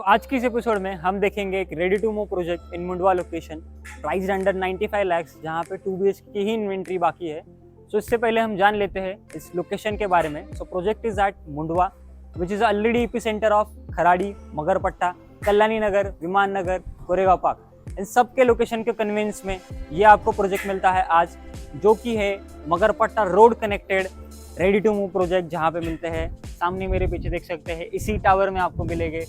तो आज की इस एपिसोड में हम देखेंगे एक ready to move project in Mundhwa location price under 95 lakh जहाँ पे 2 BHK की ही इन्वेंट्री बाकी है। सो इससे पहले हम जान लेते हैं इस लोकेशन के बारे में। So project is at Mundhwa which is already epicentre of Kharadi, Magarpatta, Kalyani Nagar, Viman Nagar, Koregaon park. इन सब के लोकेशन के कन्वेंस में ये आपको प्रोजेक्ट मिलता है आज, जो कि है Magarpatta road connected ready to move project, जहाँ पे मिलते हैं सामने मेरे पीछे देख सकते हैं। इसी टावर में आपको मिलेंगे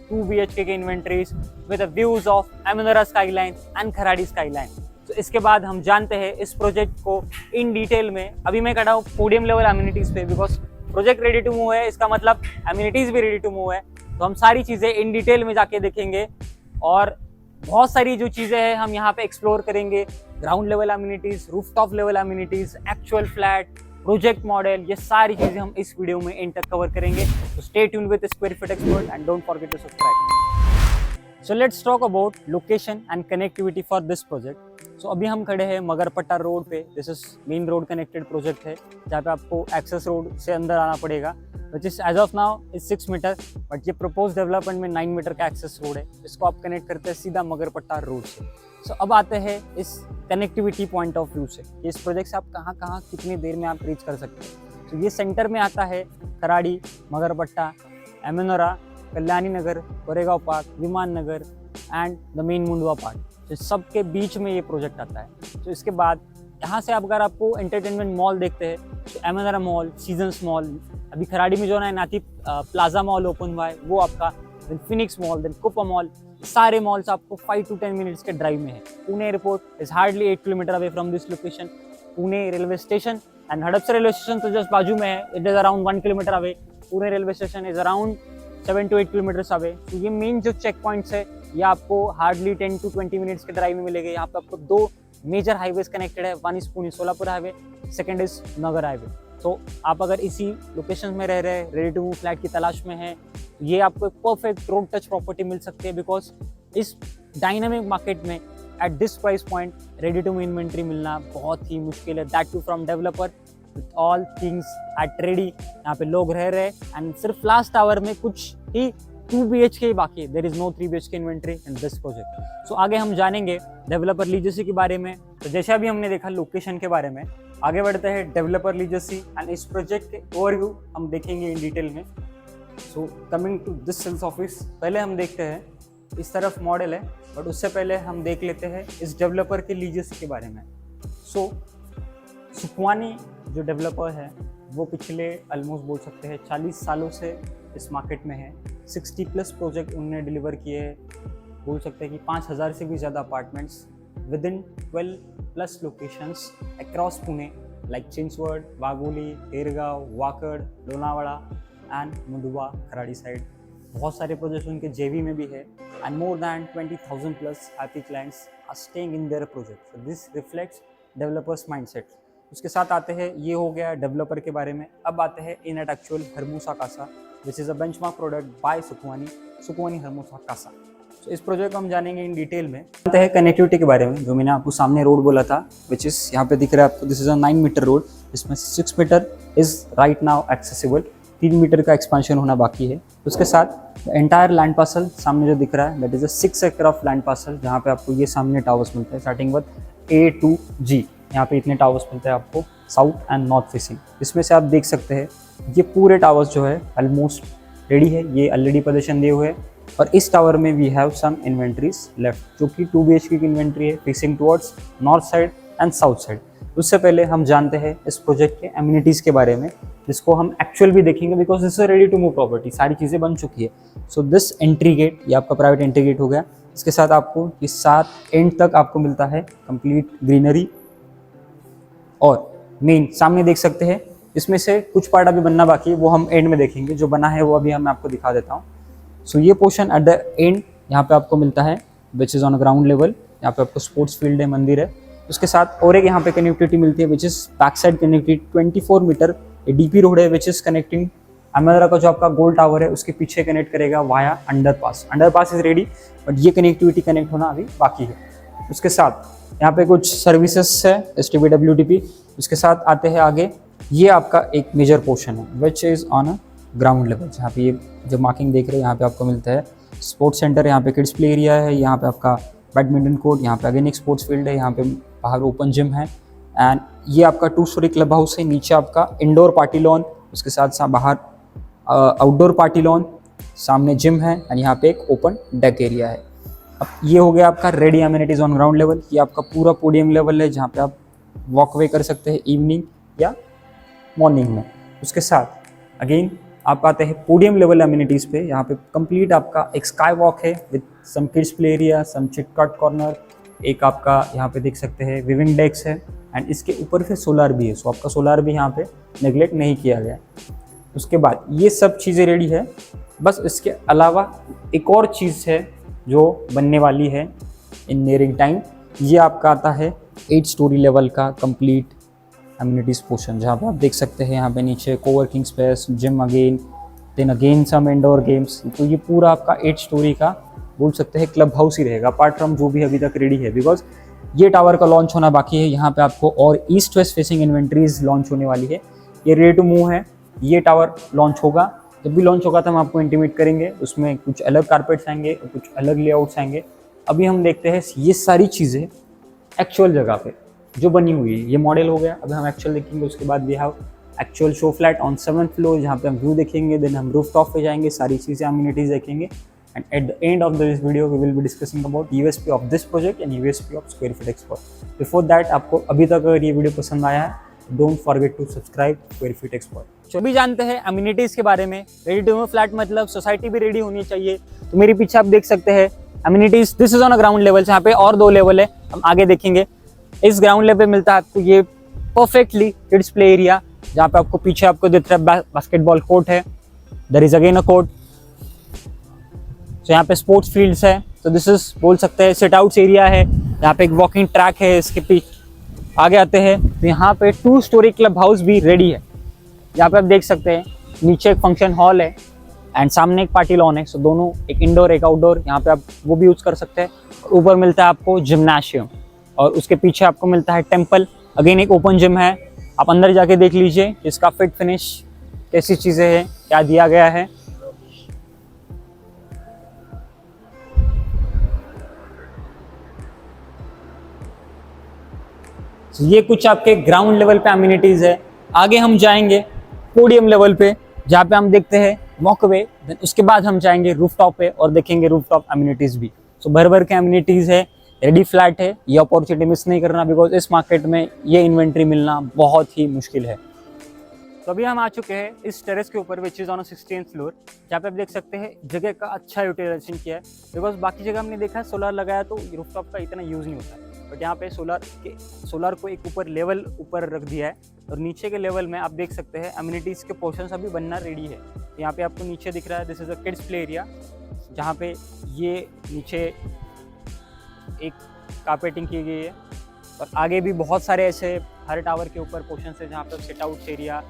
2 BHK के inventories with views of Amanora skyline and Kharadi skyline. तो इसके बाद हम जानते हैं इस प्रोजेक्ट को इन डिटेल में। अभी मैं खड़ा हूँ पोडियम लेवल एम्यूनिटीज पे, because project ready to move है, इसका मतलब एम्यूनिटीज भी रेडी टू मूव है। तो हम सारी चीज़ें इन डिटेल में जाके देखेंगे और बहुत सारी जो चीज़ें हैं हम यहाँ पे एक्सप्लोर करेंगे। Ground level amenities, rooftop level amenities, actual flat, project model, ये सारी चीजें हम इस वीडियो में एंड तक कवर करेंगे। तो stay tuned with square feet expert and don't forget to subscribe. So let's talk about location and connectivity for this project. So अभी हम खड़े हैं मगरपट्टा रोड पे। This is main road connected project है, जहाँ पे आपको एक्सेस रोड से अंदर आना पड़ेगा, which is as of now is 6 meter, but ये प्रपोज डेवलपमेंट में 9 मीटर का एक्सेस रोड है। इसको आप कनेक्ट करते हैं सीधा मगरपट्टा रोड से। सो अब आते हैं इस कनेक्टिविटी पॉइंट ऑफ व्यू से, इस प्रोजेक्ट से आप कहाँ कहाँ कितनी देर में आप रीच कर सकते हैं। तो ये सेंटर में आता है Kharadi, Magarpatta, Amanora, Kalyani Nagar, Koregaon park, Viman Nagar and the main Mundhwa park. तो सबके बीच में ये प्रोजेक्ट आता है। तो इसके बाद यहाँ से अगर आपको एंटरटेनमेंट मॉल देखते हैं तो एमनोरा मॉल, सीजन्स मॉल, अभी खराड़ी में जो है नाती प्लाजा मॉल ओपन हुआ है वो आपका, then Phoenix mall, then Kopa mall, सारे मॉल्स आपको 5 to 10 मिनट्स के ड्राइव में है। Pune airport is hardly 8 kilometre away from this location. Pune railway station and Hadapsar railway station तो जस्ट बाजू में है, it is around 1 kilometre away. Pune railway station is around 7 to 8 kilometres away. तो ये मेन जो चेक पॉइंट्स है ये आपको हार्डली 10 to 20 मिनट्स के ड्राइव में मिलेंगे। यहाँ पे आपको 2 मेजर हाईवेज कनेक्टेड है, one is Pune Solapur highway, second is Nagar highway. तो आप अगर इसी लोकेशन में रह रहे हैं, रेडी टू मूव फ्लैट की तलाश में है, ये आपको एक परफेक्ट रोड टच प्रॉपर्टी मिल सकती है। बिकॉज इस डायनामिक मार्केट में at this price point ready to move inventory मिलना बहुत ही मुश्किल है, that too from developer with all things at ready. यहाँ पे लोग रह रहे हैं एंड सिर्फ लास्ट आवर में कुछ ही 2 BHK बाकी है। There is no 3 BHK inventory in this project. So आगे हम जानेंगे डेवलपर लीजेसी के बारे में। तो जैसे अभी हमने देखा लोकेशन के बारे में, आगे बढ़ते हैं डेवलपर लीजेसी एंड इस प्रोजेक्ट के ओवरव्यू हम देखेंगे इन डिटेल में। So coming to this sales office, पहले हम देखते हैं इस तरफ मॉडल है, बट उससे पहले हम देख लेते हैं इस डेवलपर के लीजेसी के बारे में। सो सुखवानी जो डेवलपर है वो पिछले ऑलमोस्ट बोल सकते हैं 40 सालों से इस मार्केट में है। 60+ प्रोजेक्ट उन्होंने डिलीवर किए हैं, बोल सकते हैं कि 5000 से भी ज़्यादा apartments within 12+ locations across Pune, like Chinchwad, Wagholi, एरगांव, वाकड़, लोनावाड़ा एंड मुंडवा, खराड़ी साइड। बहुत सारे प्रोजेक्ट्स उनके जेवी में भी है and more than 20,000+ happy clients are staying in their project. So this reflects developers mindset. उसके साथ आते हैं, ये हो गया डेवलपर के बारे में। अब आते हैं in at actual Hermosa Casa, which is a benchmark product by Sukhwani Hermosa Casa. तो इस प्रोजेक्ट को हम जानेंगे इन डिटेल में। आते हैं कनेक्टिविटी के बारे में, जो मैंने आपको सामने रोड बोला था, विच इज़ यहाँ पे दिख रहा है आपको। This is a 9 meter road, इसमें 6 meter is right now accessible, 3 meter का एक्सपेंशन होना बाकी है। उसके साथ एंटायर लैंड पार्सल सामने जो दिख रहा है, दैट इज़ अ 6 एकड़ ऑफ लैंड पार्सल, जहाँ पे आपको ये सामने टावर्स मिलते हैं starting with A to G। यहाँ पे इतने टावर्स मिलते हैं आपको साउथ एंड नॉर्थ फेसिंग। इसमें से आप देख सकते हैं ये पूरे टावर्स जो है ऑलमोस्ट रेडी है, ये ऑलरेडी पोजीशन दिए हुए हैं। और इस टावर में we have some inventories left, जो कि 2 BHK की इन्वेंट्री है facing towards north side and south side. उससे पहले हम जानते हैं इस प्रोजेक्ट के एम्यूनिटीज़ के बारे में, जिसको हम एक्चुअल भी देखेंगे, because this is ready to move property, सारी चीज़ें बन चुकी है। सो दिस एंट्री गेट, ये आपका प्राइवेट एंट्री गेट हो गया। इसके साथ आपको ये 7 एंड तक आपको मिलता है कंप्लीट ग्रीनरी। और मेन सामने देख सकते हैं, इसमें से कुछ पार्ट अभी बनना बाकी है, वो हम एंड में देखेंगे। जो बना है वो अभी मैं आपको दिखा देता हूँ। सो ये पोर्शन एट द एंड यहाँ पे आपको मिलता है, which is on ground level. यहाँ पे आपको स्पोर्ट्स फील्ड है, मंदिर है। उसके साथ और एक यहाँ पे कनेक्टिविटी मिलती है, which is back side connectivity 24 meter DP road है, विच इज़ कनेक्टिंग अमेरा का जो आपका गोल टावर है उसके पीछे कनेक्ट करेगा via underpass. Underpass is ready, but ये कनेक्टिविटी कनेक्ट होना अभी बाकी है। उसके साथ यहाँ पे कुछ सर्विसेज है, STB WTP। उसके साथ आते हैं आगे, ये आपका एक मेजर पोर्शन है which is on a ground level, जहाँ पे ये जो मार्किंग देख रहे हैं यहाँ पे आपको मिलता है स्पोर्ट्स सेंटर, यहाँ पे किड्स प्ले एरिया है, यहाँ पे आपका बैडमिंटन कोर्ट, यहाँ पे अगेन एक स्पोर्ट्स फील्ड है, यहाँ पे बाहर ओपन जिम है। एंड ये आपका 2 स्टोरी क्लब हाउस है, नीचे आपका इंडोर पार्टी लॉन, उसके साथ साथ बाहर आउटडोर पार्टी लॉन, सामने जिम है एंड यहाँ पे एक ओपन डेक एरिया है। अब ये हो गया आपका ready amenities on ground level. ये आपका पूरा पोडियम लेवल है जहाँ पे आप वॉकवे कर सकते हैं इवनिंग या मॉर्निंग में। उसके साथ अगेन आप आते हैं पोडियम लेवल एमिनिटीज़ पे। यहाँ पे कंप्लीट आपका एक स्काई वॉक है with some kids play area, some chit chat corner, एक आपका यहाँ पे देख सकते हैं विविंग डेक्स है एंड इसके ऊपर फिर सोलार भी है। सो आपका सोलार भी यहाँ पे नेगलेक्ट नहीं किया गया। उसके बाद ये सब चीज़ें रेडी है। बस इसके अलावा एक और चीज़ है जो बनने वाली है इन नियरिंग टाइम। ये आपका आता है 8 स्टोरी लेवल का कंप्लीट एमिनिटीज़ पोर्शन, जहाँ पे आप देख सकते हैं यहाँ पे नीचे coworking space, gym again, then again some indoor games. तो ये पूरा आपका 8 स्टोरी का बोल सकते हैं क्लब हाउस ही रहेगा, अपार्ट फ्रॉम जो भी अभी तक रेडी है, बिकॉज ये टावर का लॉन्च होना बाकी है। यहाँ पे आपको और east west facing inventories launch होने वाली है। ये रेडी टू मूव है। ये टावर लॉन्च होगा, जब भी लॉन्च होगा तो हम आपको इंटीमेट करेंगे। उसमें कुछ अलग कारपेट्स आएंगे और कुछ अलग लेआउट्स आएंगे। अभी हम देखते हैं ये सारी चीज़ें एक्चुअल जगह पे जो बनी हुई है। ये मॉडल हो गया, अभी हम एक्चुअल देखेंगे। उसके बाद we have actual show flat on 7th floor, जहाँ पे हम व्यू देखेंगे। देन हम रूफ टॉप पे जाएंगे, सारी चीज़ें एमिनिटीज देखेंगे। And at the end of this video we will be discussing about USP of this project and USP of square feet expert. Before that, आपको अभी तक अगर ये वीडियो पसंद आया है, don't forget to subscribe square feet expert. जो भी जानते हैं एमिनिटीज के बारे में। रेडी टू मूव फ्लैट मतलब सोसाइटी भी रेडी होनी चाहिए। तो मेरे पीछे आप देख सकते हैं amenities, this is on a ground level. यहाँ पे और 2 लेवल है, हम आगे देखेंगे। इस ग्राउंड लेवल पे मिलता है आपको ये परफेक्टली किड्स प्ले एरिया, जहाँ पे आपको पीछे आपको दिख रहा है बास्केटबॉल कोर्ट है, there is again a court. तो यहाँ पे स्पोर्ट्स फील्ड्स है। तो दिस इज बोल सकते हैं सिट आउट्स एरिया है, यहाँ पे एक वॉकिंग ट्रैक है। इसके पीछे आगे आते हैं तो यहाँ पे 2 स्टोरी क्लब हाउस भी रेडी है। यहाँ पे आप देख सकते हैं नीचे एक फंक्शन हॉल है एंड सामने एक पार्टी लॉन है। सो दोनों, एक इंडोर एक आउटडोर, यहाँ पे आप वो भी यूज कर सकते हैं। ऊपर मिलता है आपको जिम्नाशियम और उसके पीछे आपको मिलता है टेम्पल, अगेन एक ओपन जिम है। आप अंदर जाके देख लीजिए इसका फिट फिनिश कैसी चीज़ें हैं, क्या दिया गया है। ये कुछ आपके ग्राउंड लेवल पे एमिनिटीज है। आगे हम जाएंगे पोडियम लेवल पे, जहाँ पे हम देखते हैं वॉकवे। उसके बाद हम जाएंगे रूफटॉप पे और देखेंगे रूफटॉप एमिनिटीज भी। सो भर भर के एमिनिटीज है, रेडी फ्लैट है। ये अपॉर्चुनिटी मिस नहीं करना, बिकॉज इस मार्केट में ये इन्वेंट्री मिलना बहुत ही मुश्किल है। तो अभी हम आ चुके हैं इस टेरेस के ऊपर, which is on 16th floor, जहाँ पे आप देख सकते हैं जगह का अच्छा यूटिलाइजेशन किया है। बिकॉज बाकी जगह हमने देखा है सोलर लगाया तो रूफटॉप का इतना यूज़ नहीं होता है, बट यहाँ पे सोलर को एक ऊपर लेवल ऊपर रख दिया है। और नीचे के लेवल में आप देख सकते हैं एमिनिटीज़ के पोर्शंस अभी बनना रेडी है। यहाँ पे आपको नीचे दिख रहा है, this is a kids play area, जहाँ पे ये नीचे एक कारपेटिंग की गई है। और आगे भी बहुत सारे ऐसे हर टावर के ऊपर पोर्शन है जहाँ पे सिट आउट एरिया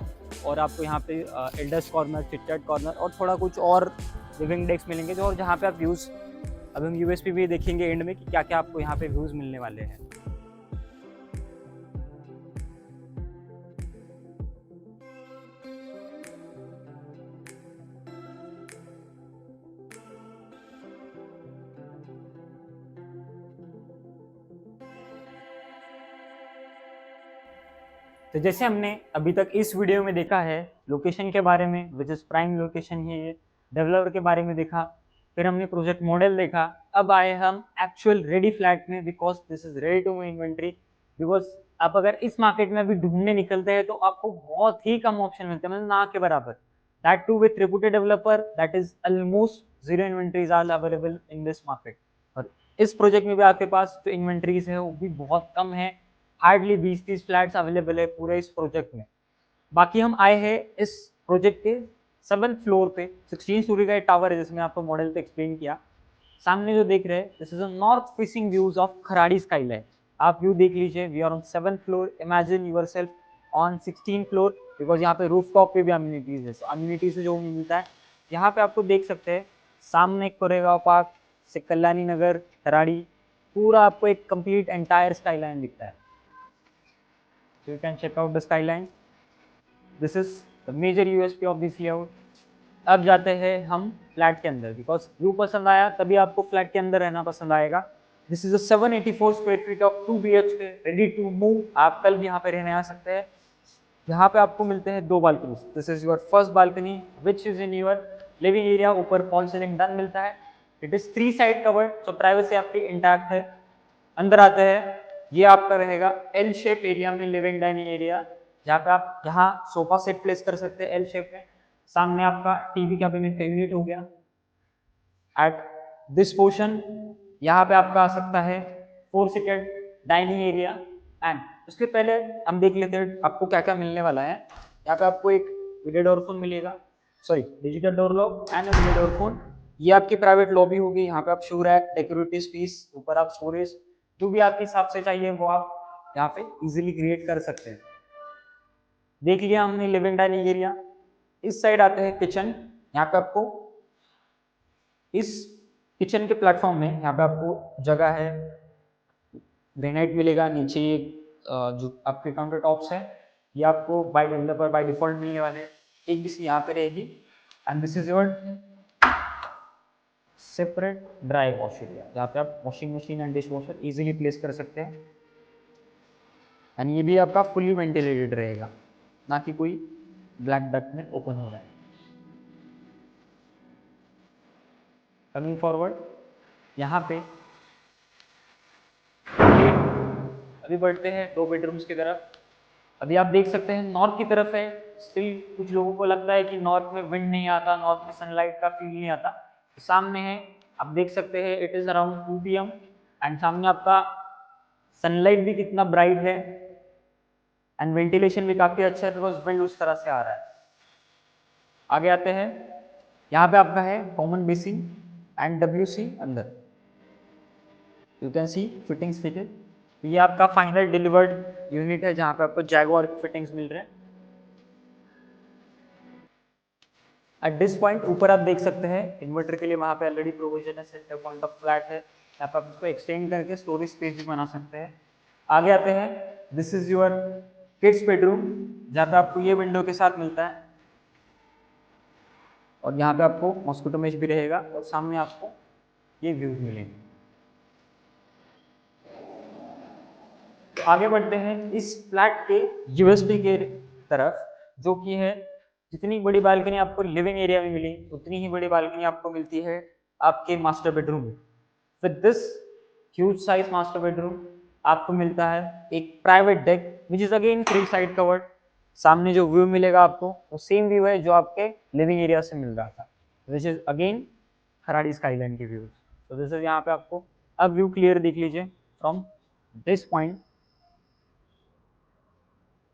और आपको यहाँ पे एल्डर्स कॉर्नर, चिट कॉर्नर और थोड़ा कुछ और लिविंग डेस्क मिलेंगे, जो और जहाँ पे आप व्यूज़, अब हम यूएसपी भी देखेंगे एंड में कि क्या क्या आपको यहाँ पे व्यूज़ मिलने वाले हैं। तो जैसे हमने अभी तक इस वीडियो में देखा है लोकेशन के बारे में, विच इज़ प्राइम लोकेशन ही है, डेवलपर के बारे में देखा, फिर हमने प्रोजेक्ट मॉडल देखा, अब आए हम एक्चुअल रेडी फ्लैट में, because this is ready to move inventory. Because आप अगर इस मार्केट में अभी ढूंढने निकलते हैं तो आपको बहुत ही कम ऑप्शन मिलते हैं, मतलब ना के बराबर। That too with reputed developer, that is almost zero inventories are available in this market. और इस प्रोजेक्ट में भी आपके पास जो इन्वेंट्रीज है वो भी बहुत कम है, हार्डली 20-30 फ्लैट्स अवेलेबल है पूरे इस प्रोजेक्ट में। बाकी हम आए हैं इस प्रोजेक्ट के 7th फ्लोर पे, 16 स्टोरी का टावर है जिसमें आपको मॉडल पे एक्सप्लेन किया। सामने जो देख रहे हैं this is a north facing views of Kharadi skyline. आप व्यू देख लीजिए, we are on 7th floor, imagine yourself on 16th floor, because यहाँ पे रूफ टॉप पे भी अम्यूनिटीज है। अम्यूनिटीज से जो मिलता है यहाँ पे आपको देख सकते हैं, सामने कोरेगांव पार्क से कल्याणी नगर, खराड़ी, पूरा आपको एक कंप्लीट एंटायर स्काईलाइन दिखता है। So you can check out the skyline. This is the major USP of this layout. अब जाते हैं हम फ्लैट के अंदर, बिकॉज व्यू पसंद आया तभी आपको फ्लैट के अंदर रहना पसंद आएगा। This is a 784 square feet of 2 BHK ready to move. आप कल भी यहाँ पे रहने आ सकते हैं। यहाँ पे आपको मिलते हैं 2 balcony. This is your first balcony which is in your living area. ऊपर फॉल सीलिंग डन मिलता है। It is 3 side covered, so privacy आपकी इंटैक्ट है। अंदर आते हैं, ये आपका रहेगा एल शेप एरिया में लिविंग डाइनिंग एरिया, जहाँ पे आप यहाँ सोफा सेट प्लेस कर सकते हैं एल शेप में। सामने आपका टीवी कैबिनेट यूनिट हो गया। एट दिस पोर्शन यहाँ पे आपका आ सकता है 4 सीटेड डाइनिंग एरिया। एंड उसके पहले हम देख लेते हैं आपको क्या क्या मिलने वाला है। यहाँ पे आपको एक वीडियो डोर फोन मिलेगा, sorry digital door lock and video door phone. ये आपकी प्राइवेट लॉबी होगी। यहाँ पे आप शू रैक, डेकोरेटिव पीस, ऊपर आप स्टोरेज, जो भी आपके हिसाब से चाहिए वो आप यहाँ पे इजीली क्रिएट कर सकते हैं। देख लिया हमने लिविंग डाइनिंग एरिया। इस साइड आते हैं किचन। यहाँ पे आपको इस किचन के प्लेटफॉर्म में यहाँ पे आपको जगह है, ग्रेनाइट मिलेगा। नीचे जो आपके काउंटर टॉप्स है ये आपको बाय डेवलपर बाय डिफॉल्ट मिलने वाले हैं। एक भी यहाँ पे रहेगी। And this is your separate dry wash area, जहाँ पे आप washing machine and dish washer easily place कर सकते हैं। एंड ये भी आपका फुली वेंटिलेटेड रहेगा, ना कि कोई ब्लैक डक्ट में ओपन हो रहा है। कमिंग फॉरवर्ड, यहाँ पे अभी बढ़ते हैं 2 बेडरूम्स की तरफ। अभी आप देख सकते हैं नॉर्थ की तरफ है। स्टिल कुछ लोगों को लगता है कि नॉर्थ में विंड नहीं आता, नॉर्थ में सनलाइट का फील नहीं आता। तो सामने है, आप देख सकते हैं it is around 2 PM and सामने आपका सनलाइट भी कितना ब्राइट है एंड वेंटिलेशन भी काफी अच्छा है बिकॉज विंड उस तरह से आ रहा है। आगे आते हैं, यहाँ पे आपका है कॉमन बेसिन एंड WC अंदर। You can see fittings fitted. ये आपका फाइनल डिलीवर्ड यूनिट है जहाँ पे आपको जैगुआर की फिटिंग्स मिल रहे हैं। एट दिस पॉइंट ऊपर आप देख सकते हैं इन्वर्टर के लिए वहाँ पे ऑलरेडी प्रोविजन है। सेंटर पॉइंट ऑफ फ्लैट है, यहाँ पे आप इसको एक्सटेंड करके स्टोरेज स्पेस भी बना सकते हैं। आगे आते हैं, this is your kids bedroom, जहाँ पे आपको ये विंडो के साथ मिलता है और यहाँ पे आपको मॉस्किटो मेश भी रहेगा और सामने आपको ये व्यूज मिलेंगे। तो आगे बढ़ते हैं इस फ्लैट के यूएसपी के तरफ, जो कि है जितनी बड़ी बालकनी आपको लिविंग एरिया में मिली उतनी ही बड़ी बालकनी आपको मिलती है आपके मास्टर बेडरूम में। With this huge size master bedroom आपको मिलता है एक private deck which is again 3 side covered. सामने जो व्यू मिलेगा आपको वो सेम व्यू है जो आपके लिविंग एरिया से मिल रहा था, which is again Kharadi skyline के व्यूज। तो दिस इज यहाँ पे आपको अब व्यू क्लियर देख लीजिए फ्रॉम दिस पॉइंट।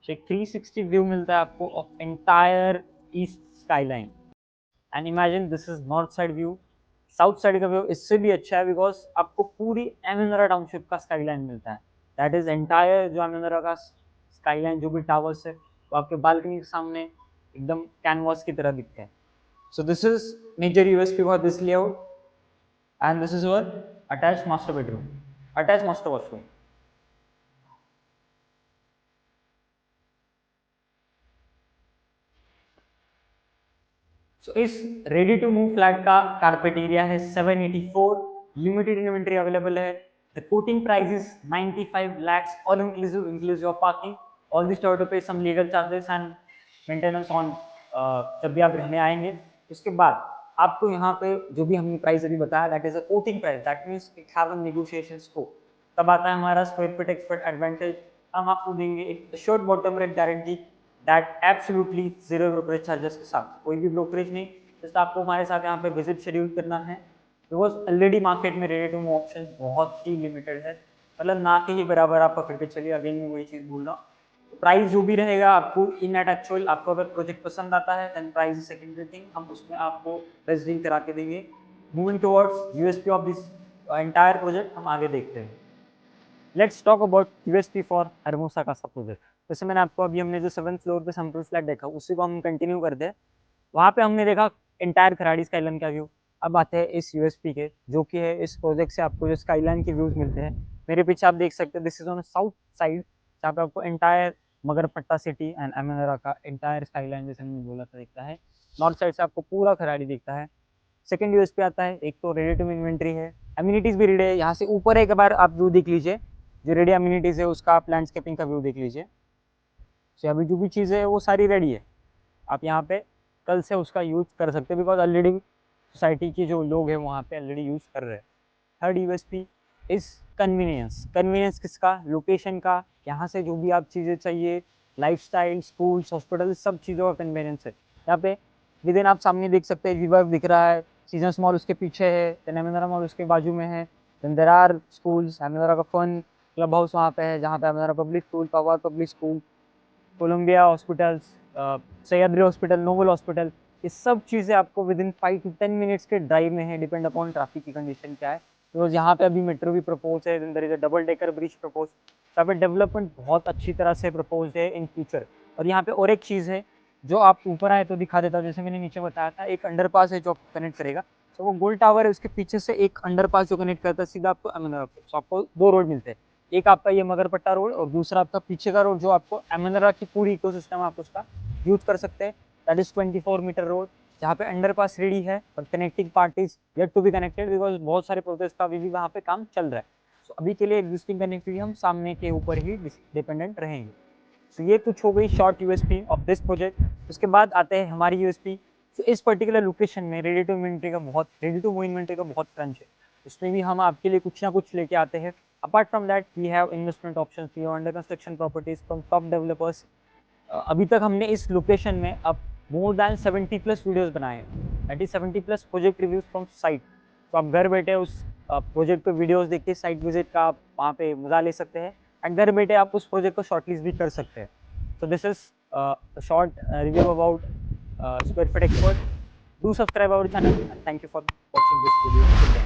एक 360 व्यू मिलता है आपको of entire east skyline. And imagine this is north side view. South side का व्यू इससे भी अच्छा है बिकॉज आपको पूरी एमिनरा टाउनशिप का स्काईलाइन मिलता है। दैट इज एंटायर जो एमिनरा का स्काईलाइन, जो भी टावर्स है वो आपके बालकनी के सामने एकदम कैनवास की तरह दिखते हैं। So this is major USP for this layout and this is your attach master bedroom, attach master washroom. So, इस रेडी टू मूव फ्लैट का कारपेट एरिया है 784, लिमिटेड इन्वेंट्री अवेलेबल है। The quoting price is 95 lakhs all inclusive, inclusive of parking. All this to pay some legal charges and maintenance on जब भी आप रहने आएंगे। उसके बाद आपको यहाँ पे जो भी हमने प्राइस अभी बताया that is a coating price, that means it have a negotiation scope. तब आता है हमारा स्क्वायर फीट एक्सपर्ट एडवांटेज। हम आपको देंगे एक short bottom rate guarantee that absolutely 0 brokerage charges के साथ, कोई भी ब्रोकरेज नहीं। जस्ट आपको हमारे साथ यहाँ पे विजिट शेड्यूल करना है बिकॉज ऑलरेडी मार्केट में रेडी टू मूव ऑप्शन बहुत ही लिमिटेड है, मतलब ना के ही बराबर आप पकड़ के चलिए। अगेन मैं वही चीज़ बोल रहा हूँ, प्राइस जो भी रहेगा आपको इन एट एक्चुअल, आपको अगर प्रोजेक्ट पसंद आता है then price is secondary thing, हम उसमें आपको रेजिडिंग करा के देंगे। Moving towards USP of this entire project हम आगे देखते हैं। Let's talk about USP for Hermosa का प्रोजेक्ट। जैसे मैंने आपको अभी हमने जो 7th फ्लोर पे सनप्रूफ फ्लैट देखा उसी को हम कंटिन्यू करते हैं। वहाँ पे हमने देखा एंटायर खराड़ी स्काईलाइन का व्यू। अब आते हैं इस यूएसपी के, जो कि है इस प्रोजेक्ट से आपको जो स्काईलाइन के व्यूज मिलते हैं। मेरे पीछे आप देख सकते हैं this is on south side, जहाँ पे आपको एंटायर मगरपट्टा सिटी एंड एमेनरा का एंटायर स्काईलाइन जैसे मैंने बोला था दिखता है। नॉर्थ साइड से आपको पूरा खराड़ी दिखता है। सेकंड यूएसपी आता है, एक तो रेडी टू इन्वेंट्री है, एम्यूनिटीज भी रेडी है। यहाँ से ऊपर एक बार आप व्यू देख लीजिए, जो रेडी एम्यूनिटीज है उसका आप लैंडस्केपिंग का व्यू देख लीजिए। तो अभी जो भी चीज़ें है वो सारी रेडी है, आप यहाँ पे कल से उसका यूज़ कर सकते हैं, बिकॉज ऑलरेडी सोसाइटी के जो लोग हैं वहाँ पे ऑलरेडी यूज़ कर रहे हैं। थर्ड यूएसपी इस कन्वीनियंस। कन्वीनियंस किसका? लोकेशन का। यहाँ से जो भी आप चीज़ें चाहिए, लाइफस्टाइल, स्कूल्स, हॉस्पिटल, सब चीज़ों का कन्वीनियंस है। यहाँ पे विद इन आप सामने देख सकते हैं, वीवर्क दिख रहा है, सीजन्स मॉल उसके पीछे है, देन अमेंद्रा मॉल उसके बाजू में है, देन देयर आर स्कूल्स, अमेंद्रा का फन क्लब हाउस वहाँ पे है, जहाँ पे अमेंद्रा public school, Pawar public school, Columbia hospitals, Sahyadri hospital, Noble hospital, ये सब चीज़ें आपको विद इन 5 to 10 मिनट्स के ड्राइव में है, डिपेंड अपॉन ट्रैफिक की कंडीशन क्या है। तो यहाँ पे अभी मेट्रो भी प्रपोज है, there is a double decker bridge propose. यहाँ पे डेवलपमेंट बहुत अच्छी तरह से प्रपोज है इन फ्यूचर। और यहाँ पे और एक चीज़ है जो आप ऊपर आए तो दिखा देता हूँ, जैसे मैंने नीचे बताया था, एक अंडरपास है जो आपको कनेक्ट करेगा। तो वो गोल टावर है, उसके पीछे से एक अंडरपास जो कनेक्ट करता है सीधा आपको अमेंद्रा। तो आपको 2 रोड मिलते हैं, एक आपका ये मगरपट्टा रोड और दूसरा आपका पीछे का रोड, जो आपको अमेंद्रा की पूरी इकोसिस्टम आप उसका यूज कर सकते हैं। दैट इज 24 मीटर रोड, जहाँ पे अंडरपास रेडी है और connecting parties yet to be connected, because बहुत सारे प्रोजेक्ट्स का अभी भी वहाँ पे काम चल रहा है। तो अभी के लिए एग्जिस्टिंग कनेक्टिविटी हम सामने के ऊपर ही डिपेंडेंट रहेंगे। तो ये कुछ हो गई short USP of this project. उसके बाद आते हैं हमारी यूएसपी। तो इस पर्टिकुलर लोकेशन में रेडी टू मूव इन्वेंट्री का बहुत क्रंच है। इसमें भी हम आपके लिए कुछ ना कुछ लेके आते हैं। Apart from that we have investment options, we have under construction properties from top developers. अभी तक हमने इस लोकेशन में अब मोर दैन 70+ वीडियोस बनाए हैं, that is 70+ project reviews from site. तो आप घर बैठे उस प्रोजेक्ट पे वीडियोस देख के साइट विजिट का आप वहाँ पे मजा ले सकते हैं, एंड घर बैठे आप उस प्रोजेक्ट को शॉर्टलिस्ट भी कर सकते हैं। So this is short review about Square Fit Expert. Do subscribe our channel and thank you for watching this video.